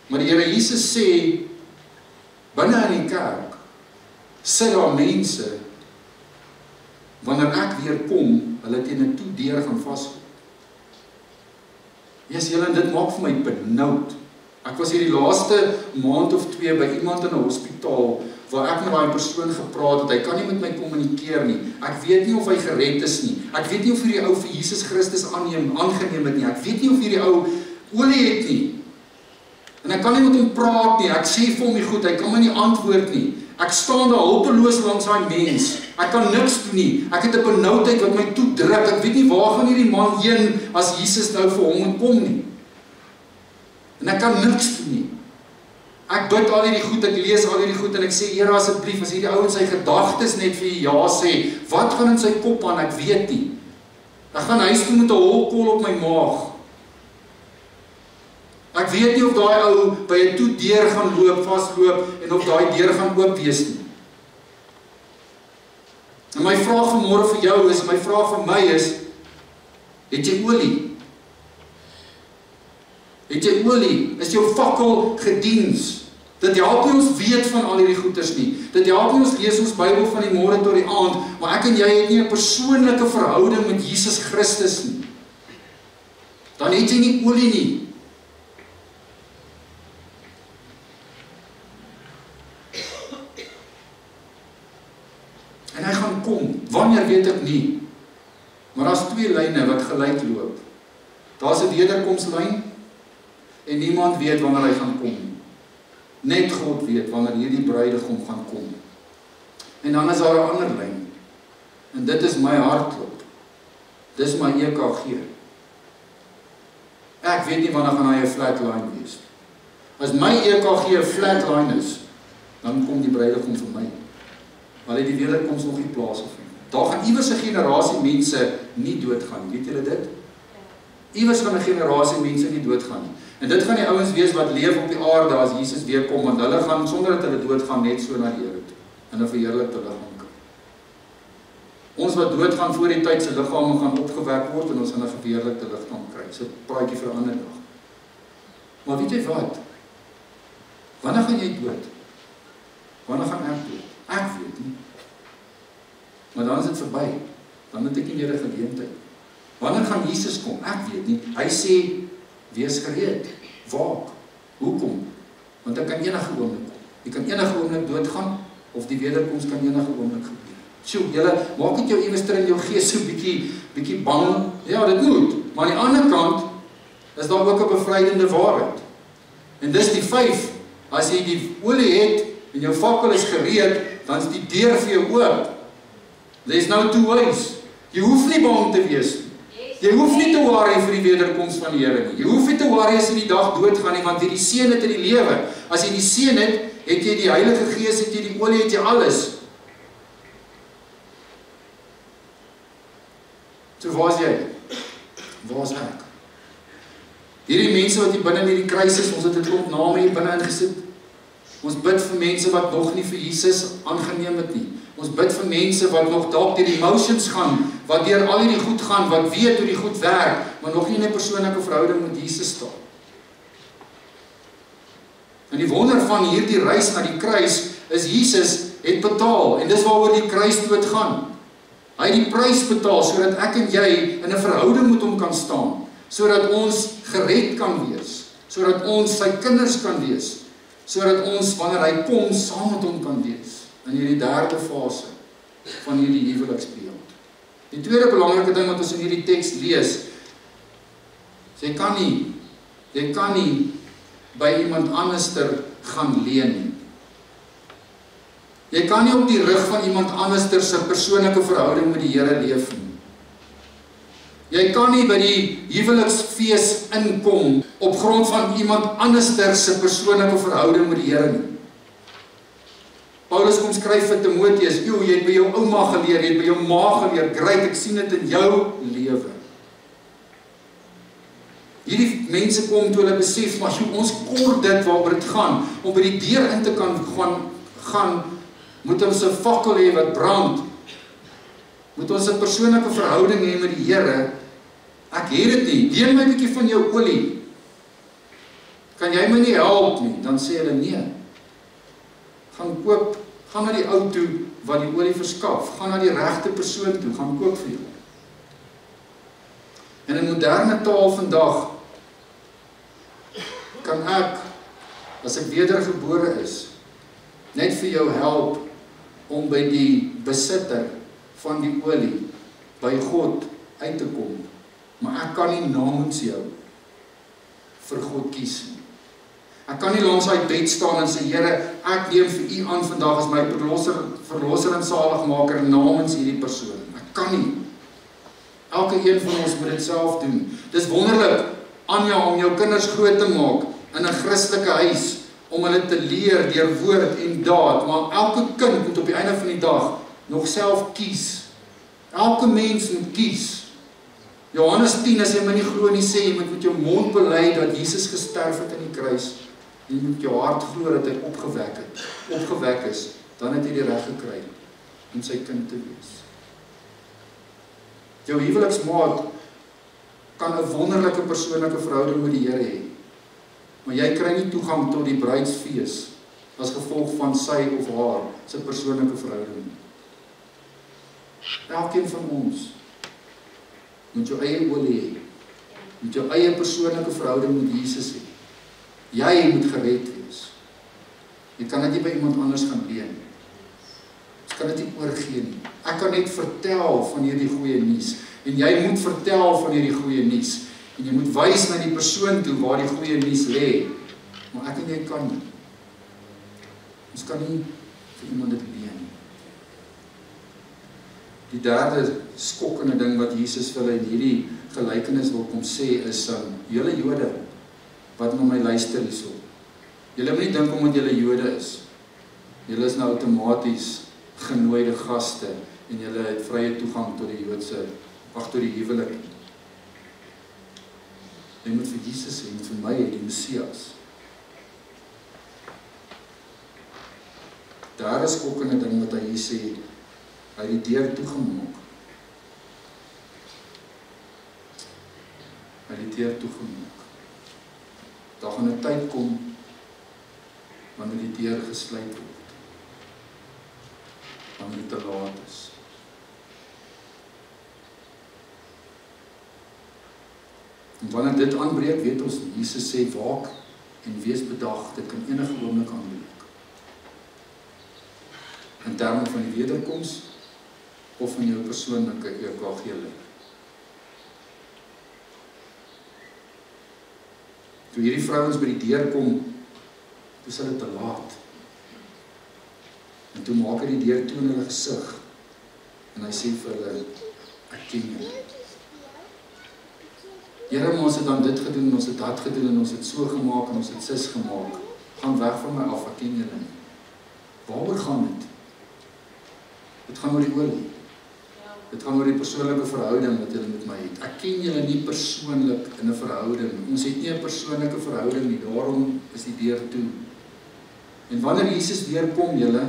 Maar die Here Jesus sê, binne in die kerk, sit daar mense, wanneer ek weer kom, hulle teen 'n toe deur gaan vasloop. Yes, julle, dit maak vir my benoud. Ek was hier die laaste maand of 2 by iemand in 'n hospitaal, waar ek met daai persoon gepraat het, hy kan nie met my kommunikeer nie. Ek weet nie of hy gered is nie. Ek weet nie of hierdie ou vir Jesus Christus aangeneem het nie. Ek weet nie of hierdie ou olie het nie. En ek kan nie met hom praat nie. Ek sê vir hom nie goed, hy kan my nie antwoord nie. Ek staan daar hulpeloos langs daai mens. Ek kan niks doen nie. Ek het 'n benoudheid wat my toe druk. Ek weet nie waar gaan hierdie man heen as Jesus nou vir hom moet kom nie. En ek kan niks doen nie. Ek bid al hierdie goed, ek lees al hierdie goed en ek sê, Here asseblief, as hierdie ou in sy gedagtes net vir ja sê, wat gaan in sy kop aan? Ek weet nie. Ek gaan huis toe met 'n holkol op my maag. Ek weet nie of daai ou by 'n toe deur gaan loop, vasloop en of daai deur gaan oop wees nie. En my vraag vanmôre vir jou is, my vraag vir my is, het jy olie? Het jy olie? Is jou fakkel gediens? Dit help nie ons weet van al hierdie goeders nie. Dit help nie ons lees ons Bybel van die môre tot die aand, maar ek en jy het nie 'n persoonlike verhouding met Jesus Christus nie. Dan het jy nie olie nie. En hy gaan kom. Wanneer weet ek nie. Maar daar's 2 lyne wat gelyk loop. Daar's 'n wederkomslyn en niemand weet wanneer hy gaan kom. Net God weet wanneer hierdie bruidegom gaan kom. En dan is daar 'n ander lyn. En dit is my hartklop. Dis my EKG. Ek weet nie wanneer gaan hy 'n flat line wees. As my EKG 'n flat line is, dan kom die bruidegom vir my. Maar die wederkoms nog nie plaasgevind. Daar gaan iewers 'n generasie mense nie doodgaan. Weet julle dit? Iewers gaan 'n generasie mense nie doodgaan nie. En dit gaan die ouens wees wat leef op die aarde as Jesus weer kom, want hulle gaan sonder dat hulle doodgaan net so na die Here toe. In 'n verheerlikte liggaam kom. Ons wat doodgaan voor die tyd se liggame gaan opgewek word en ons gaan 'n verheerlikte liggaam kry. So praatjie vir 'n ander dag. Maar weet jy wat? Wanneer gaan jy dood? Wanneer gaan ek dood? Ek weet nie. Maar dan is dit verby. Dan het ek nie meer 'n geleentheid. Wanneer gaan Jesus kom? Ek weet nie. Hy sê, wees gereed. Waak. Hoekom? Want ek kan enige oomblik kom. Jy kan enige oomblik doodgaan, of die wederkoms kan enige oomblik gebeur. So, julle, maak dit jou iewers in jou gees so bietjie bang. Ja, dit moet. Maar aan die ander kant, is daar ook 'n bevrydende waarheid. En dis die 5. As jy die olie het, en jou fakkel is gereed, dan is die deur vir jou oop. There's no two ways. Jy hoef nie bang te wees nie. Jy hoef nie te worry vir die wederkoms van die Here nie. Jy hoef nie te worry as jy die dag doodgaan nie, want wie die seën het in die lewe. As jy die seën het, het jy die Heilige Gees, het jy die olie, het jy alles. So waar is jy? Waar is ek? Hierdie mense wat hier binne in hierdie kruis is, ons het 'n klomp name hier binne ingesit. Ons bid vir mense wat nog nie vir Jesus aangeneem het nie. Ons bid vir mense wat nog dalk deur die emotions gaan, wat deur al hierdie goed gaan, wat weet hoe die goed werk, maar nog nie in 'n persoonlike verhouding met Jesus staan. En die wonder van hierdie reis na die kruis is Jesus het betaal, en dis waaroor die kruisdood gaan. Hy het die prys betaal sodat ek en jy in 'n verhouding met hom kan staan, sodat ons gered kan wees, sodat ons sy kinders kan wees, sodat ons wanneer hy kom saam met hom kan wees in hierdie 3de fase van hierdie huweliksbeeld. Die tweede belangrike ding wat ons in hierdie teks lees, jy kan nie by iemand anderster gaan leen nie. Jy kan nie op die rug van iemand anderster se persoonlike verhouding met die Here leef nie. Jy kan nie by die huweliksfees inkom op grond van iemand anderster se persoonlike verhouding met die Here nie. Paulus kom skryf vir Timoteus, jy het by jou ouma geleer, jy het by jou ma geleer, great, ek sien dit in jou lewe. Hierdie mense kom toe hulle besef, maar ons kort dit waaroor dit gaan, om by die deur in te kan gaan, moet ons 'n fakkel hê wat brand, moet ons 'n persoonlike verhouding hê met die Here. Ek het dit nie, leen my 'n bietjie van jou olie. Kan jy my nie help nie? Dan sê hulle nee. Gaan koop Gaan na die ou toe wat die olie verskaf. Gaan na die regte persoon toe, gaan koop vir jou. En in moderne taal vandag kan ek, as ek wedergebore is, net vir jou help om by die besitter van die olie by God uit te kom. Maar ek kan nie namens jou vir God kies nie. Ek kan nie langs hy bed staan en sê, Here, ek neem vir u aan vandag as my verlosser en saligmaker namens hierdie persoon. Ek kan nie. Elke een van ons moet dit self doen. Dis wonderlik, Anja, om jou kinders groot te maak in 'n Christelike huis, om hulle te leer deur woord en daad, maar elke kind moet op die einde van die dag nog self kies. Elke mens moet kies. Johannes 10, as jy my nie glo nie, sê, jy moet met jou mond bely dat Jesus gesterf het in die kruis, jy moet met jou hart glo dat hy opgewek is, dan het hy die reg gekry om sy kind te wees. Jou huweliksmaat kan 'n wonderlike persoonlike verhouding met die Here hê, maar jy kry nie toegang tot die bruidsfees as gevolg van sy of haar se persoonlike verhouding. Elkeen van ons moet jou eie olie hê, moet jou eie persoonlike verhouding met Jesus hê. Jy moet gered wees. Jy kan dit nie by iemand anders gaan leen. Jy kan dit nie oorgee nie. Ek kan net vertel van hierdie goeie nuus, en jy moet vertel van hierdie goeie nuus, en jy moet wys na die persoon toe waar die goeie nuus lê, maar ek en jy kan nie. Ons kan nie vir iemand dit leen nie. Die derde skokkende ding wat Jesus vir hulle in hierdie gelykenis wil kom sê is, julle Jode, wat na my luister hierso. Julle moet nie dink omdat julle Jode is. Julle is nou outomaties genooide gaste en julle het vrye toegang tot die Joodse, tot die huwelik. Jy moet vir Jesus hê, en vir my die Messias. Daar is skokkende ding wat hy hier sê, hy het die deur toegemaak. Hy het die deur toegemaak. Daar gaan 'n tyd kom wanneer die deur gesluit word. Wanneer dit te laat is. En wanneer dit aanbreek, weet ons, Jesus sê, waak en wees bedag, dit kan enige oomblik aanbreek. In terme van die wederkoms, of van jou persoonlike EKG-lig. Toe hierdie vrouens by die deur kom, toe is hulle te laat. En toe maak hy die deur toe in hulle gesig, en hy sê vir hulle, ek ken julle. Here, maar ons het dan dit gedoen, en ons het dat gedoen, en ons het so gemaak, en ons het sis gemaak. Gaan weg van my af, ek ken julle nie. Waaroor gaan dit? Dit gaan oor die olie. Dit gaan oor die persoonlike verhouding wat julle met my het. Ek ken julle nie persoonlik in 'n verhouding. Ons het nie 'n persoonlike verhouding nie, daarom is die deur toe. En wanneer Jesus weer kom, julle,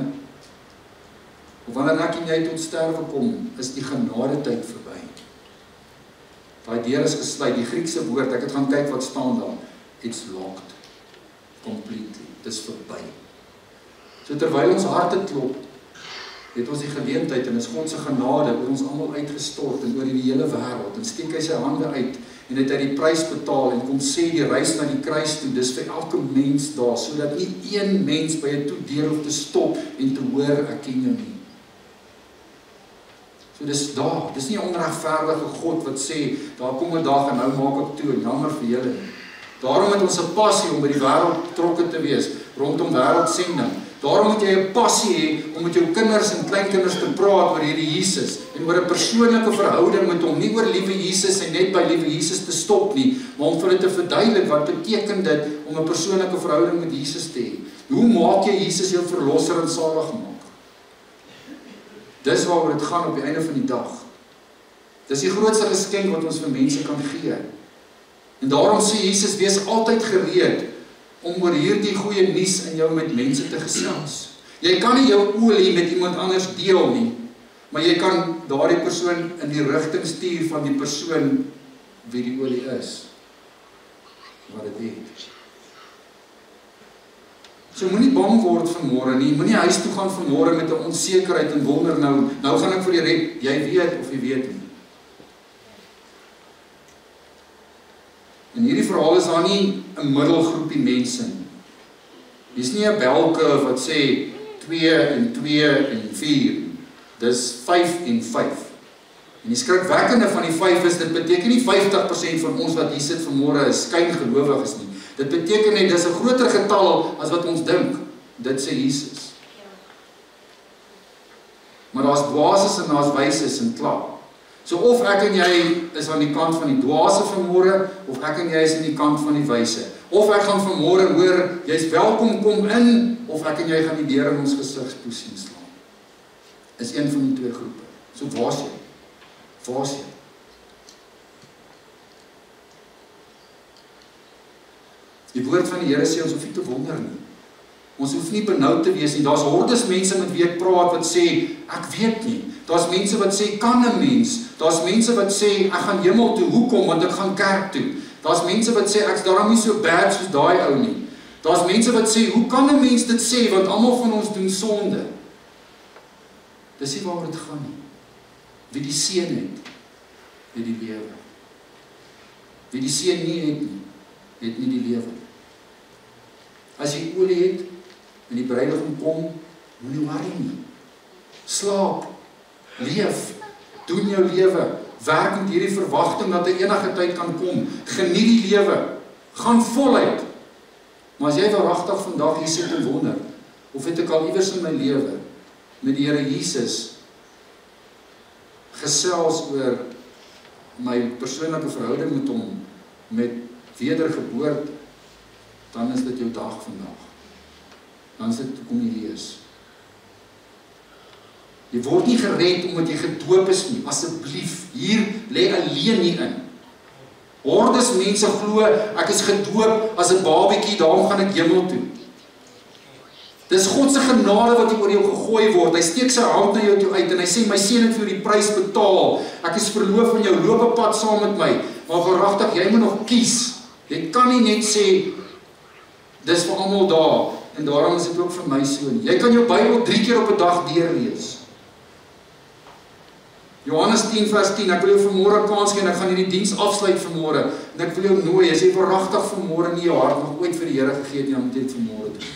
of wanneer ek en jy tot sterwe kom, is die genadetyd verby. Daai deur is gesluit. Die Griekse woord, ek het gaan kyk wat staan daar. It's locked. Completely. Dit is verby. So terwyl ons harte klop, het ons die geleentheid, en is God se genade oor ons almal uitgestort en oor die hele wêreld, en steek hy sy hande uit en het hy die prys betaal en kom sê die reis na die kruis toe, dis vir elke mens daar, sodat nie een mens by 'n toedeur hoef te stop en te hoor ek ken jou nie. So dis daar, dis nie 'n onregverdige God wat sê daar kom 'n dag en nou maak ek toe, jammer vir julle nie. Daarom het ons 'n passie om by die wêreld betrokke te wees rondom wêreldsending. Daarom moet jy 'n passie hê om met jou kinders en kleinkinders te praat oor hierdie Jesus en oor 'n persoonlike verhouding met hom, nie oor liewe Jesus en net by liewe Jesus te stop nie, maar om vir hulle te verduidelik wat beteken dit om 'n persoonlike verhouding met Jesus te hê. Hoe maak jy Jesus jou verlosser en saligmaker? Dis waaroor dit gaan op die einde van die dag. Dis die grootste geskenk wat ons vir mense kan gee. En daarom sê Jesus, wees altyd gereed om oor hierdie goeie nuus in jou met mense te gesels. Jy kan nie jou olie met iemand anders deel nie, maar jy kan daardie persoon in die rigting stuur van die persoon wie die olie is, wat dit het. So moenie bang word vanmôre nie, moenie huis toe gaan vanmôre met 'n onsekerheid en wonder nou gaan ek vir die red, jy weet of jy weet nie. In hierdie verhaal is daar nie 'n middelgroepie mense nie. Dis nie 'n belkurwe wat sê 2 en 2 en 4. Dis 5 en 5. En die skrikwekkende van die 5 is, dit beteken nie 50% van ons wat hier sit vanmôre is skyngelowiges nie. Dit beteken net, dis 'n groter getal as wat ons dink. Dit sê Jesus. Maar daar's dwaases en daar's wyses en klaar. So of ek en jy is aan die kant van die dwaase vanmôre, of ek en jy is aan die kant van die wyse. Of ek gaan vanmôre hoor, jy's welkom, kom in, of ek en jy gaan die deur in ons gesigspoes sien slaan. Is een van die twee groepe. So waar's jy? Waar's jy? Die woord van die Here sê ons hoef nie te wonder nie. Ons hoef nie benoud te wees nie. Daar's hordes mense met wie ek praat wat sê, ek weet nie. Daar's mense wat sê, kan 'n mens? Daar's mense wat sê, ek gaan hemel toe. Hoekom? Want ek gaan kerk toe. Daar's mense wat sê, ek's daarom nie so bad soos daai ou nie. Daar's mense wat sê, hoe kan 'n mens dit sê? Want almal van ons doen sonde. Dis nie waar dit gaan nie. Wie die seun het die lewe. Wie die seun nie het nie die lewe. As jy olie het en die bruidegom kom, moenie worry nie. Slaap, leef, doen jou lewe, werk met hierdie verwagting dat hy enige tyd kan kom. Geniet die lewe, gaan voluit. Maar as jy waaragtig vandag hier sit en wonder, of het ek al iewers in my lewe met die Here Jesus gesels oor my persoonlike verhouding met hom, met wedergeboorte, dan is dit jou dag vandag. Dan is dit kom jy lees. Jy word nie gered omdat jy gedoop is nie, asseblief. Hier lê alleen nie in. Hordes mense glo ek is gedoop as 'n babietjie, daarom gaan ek hemel toe. Dis God se genade wat oor jou gegooi word. Hy steek sy hand na jou toe uit en hy sê, my seun het vir jou die prys betaal. Ek is verloof aan jou, loop 'n pad saam met my. Maar verragtig, jy moet nog kies. Jy kan nie net sê, dis vir almal daar, en daarom is dit ook vir my so nie. Jy kan jou Bybel 3 keer op 'n dag deurlees. Johannes 10 vers 10, ek wil jou vanmôre kans gee en ek gaan hierdie diens afsluit vanmôre. En ek wil jou nooi, as jy verragtig vanmôre nie jou hart nog ooit vir die Here gegee het nie, dan moet jy dit vanmôre doen.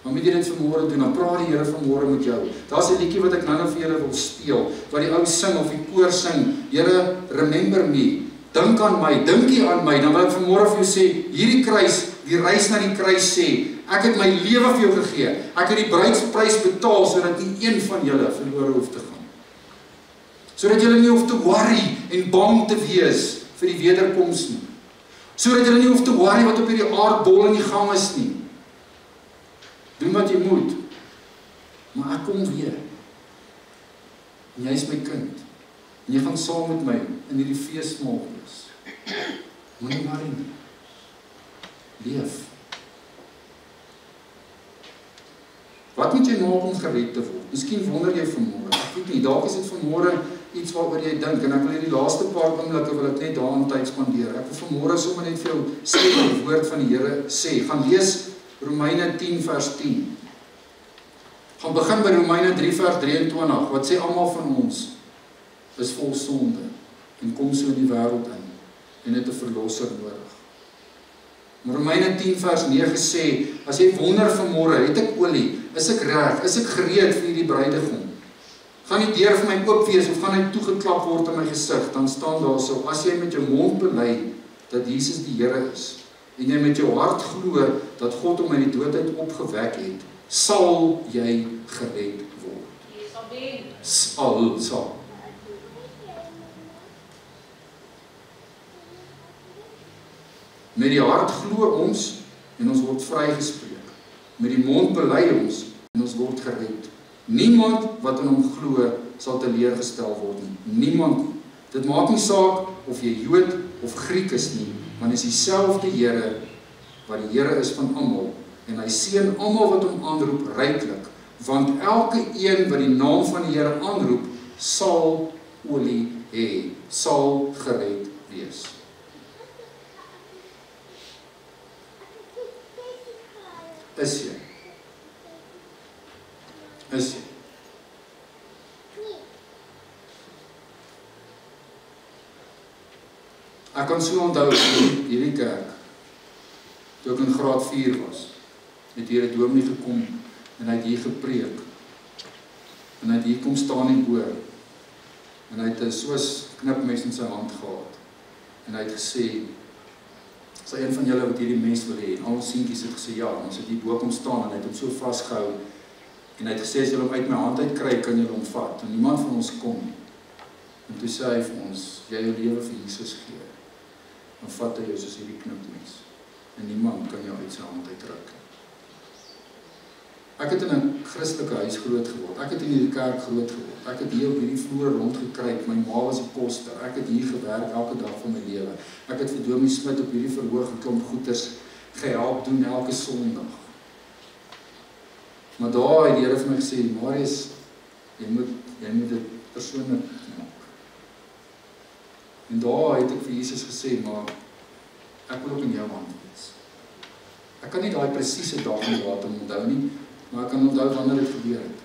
Dan moet jy dit vanmôre doen, dan praat die Here vanmôre met jou. Daar's 'n liedjie wat ek nou vir julle wil speel, wat die ou sing of die koor sing. Here, remember me. Dink aan my, dink jy aan my, dan wil ek vanmôre vir jou sê, hierdie kruis, die reis na die kruis sê, ek het my lewe vir jou gegee. Ek het die bruidsprys betaal sodat nie een van julle verlore hoef te gaan. Sodat julle nie hoef te worry en bang te wees vir die wederkoms nie. Sodat julle nie hoef te worry wat op hierdie aardbol in die gang is nie. Doen wat jy moet. Maar ek kom weer. En jy is my kind. En jy gaan saam met my in hierdie feesmaal wees. Moenie worry nie. Leef. Wat moet jy maak om gered te word? Miskien wonder jy vanmôre. Ek weet nie, dalk is dit vanmôre iets waaroor jy dink, en ek wil hierdie laaste paar oomblikke wil ek net daaraan tyd spandeer. Ek wil vanmôre sommer net vir jou sê wat die woord van die Here sê. Gaan lees Romeine 10 vers 10. Gaan begin by Romeine 3 vers 23, wat sê almal van ons is vol sonde en kom so in die wêreld in en het 'n verlosser nodig. Maar Romeine 10 vers 9 sê, as jy wonder vanmôre, het ek olie, is ek reg, is ek gereed vir hierdie bruidegom? Gaan die deur vir my oop wees of gaan hy toegeklap word in my gesig? Dan staan daar so, as jy met jou mond bely dat Jesus die Here is en jy met jou hart glo dat God hom uit die dood uit opgewek het, sal jy gered word. Sal. Met die hart glo ons en ons word vrygespreek. Met die mond bely ons en ons word gered. Niemand wat in hom glo sal teleurgestel word nie. Niemand. Dit maak nie saak of jy Jood of Griek is nie, want is dieselfde Here wat die Here is van almal en hy seën almal wat hom aanroep ryklik, want elke een wat die naam van die Here aanroep sal olie hê, sal gered wees. Is jy? Is jy? Ek kan so onthou hierdie kerk, toe ek in graad 4 was, het hier 'n dominee gekom en hy het hier gepreek. En hy het hier kom staan en hoor. En hy het 'n soos knipmes in sy hand gehad. En hy het gesê, is een van julle wat hierdie mes wil hê? En al ons seentjies het gesê ja, ons het hier bo kom staan en hy het hom so vasgehou. En hy het gesê as julle hom uit my hand uitkry, kan julle hom vat. En niemand van ons kom nie. En toe sê hy vir ons, jy jou lewe vir Jesus gee, dan vat hy jou soos hierdie knipmes. En niemand kan jou uit sy hand uitruk. Ek het in 'n Christelike huis groot geword. Ek het in hierdie kerk groot geword. Ek het hier op hierdie vloer rondgekruip. My ma was die poster. Ek het hier gewerk elke dag van my lewe. Ek het vir Dominee Smit op hierdie verhoog 'n klomp goeders gehelp doen elke Sondag. Maar daar het die Here vir my gesê, Marius, jy moet dit persoonlik maak. En daar het ek vir Jesus gesê, maar ek wil ook in jou hand wees. Ek kan nie daai presiese dag en datum onthou nie, maar ek kan onthou wanneer dit gebeur het.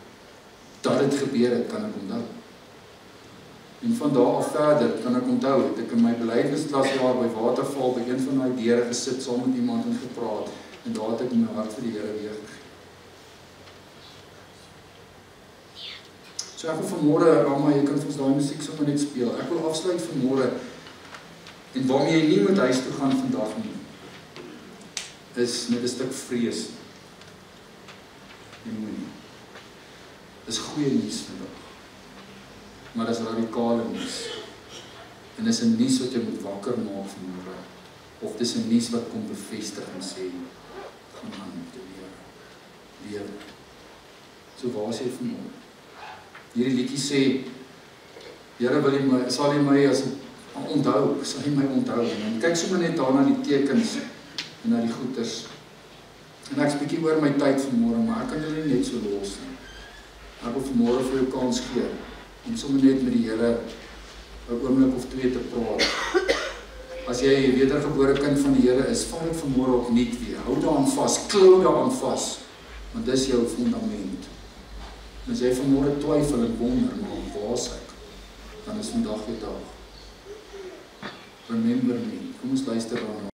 Dat dit gebeur het, kan ek onthou. En van daar af verder kan ek onthou, het ek in my belydensklasjaar by Waterval by een van daai deure gesit, saam met iemand en gepraat, en daar het ek my hart vir die Here weer gegee. So ek wil vanmôre, Alma, jy kan vir ons daai musiek sommer net speel. Ek wil afsluit vanmôre, en waarmee jy nie moet huis toe gaan vandag nie, is met 'n stuk vrees. Jy moet nie. Dis goeie nuus vandag. Maar dis radikale nuus. En dis 'n nuus wat jy moet wakker maak vanmôre. Of dis 'n nuus wat kom bevestig en sê, gaan aan met die lewe. So waar is jy vanmôre? Hierdie liedjie sê, Here, sal jy my as onthou, sal jy my onthou. En kyk sommer net daar na die tekens en na die goeters. En ek's bietjie oor my tyd vanmôre, maar ek kan julle nie net so los nie. Ek wil vanmôre vir jou kans gee om sommer net met die Here 'n oomblik of twee te praat. As jy 'n wedergebore kind van die Here is, val dit vanmôre opnuut weer. Hou daaraan vas, klou daaraan vas, want dis jou fundament. As jy vanmôre twyfel en wonder, maar waar is ek? Dan is vandag die dag. Remember me. Kom ons luister daarna.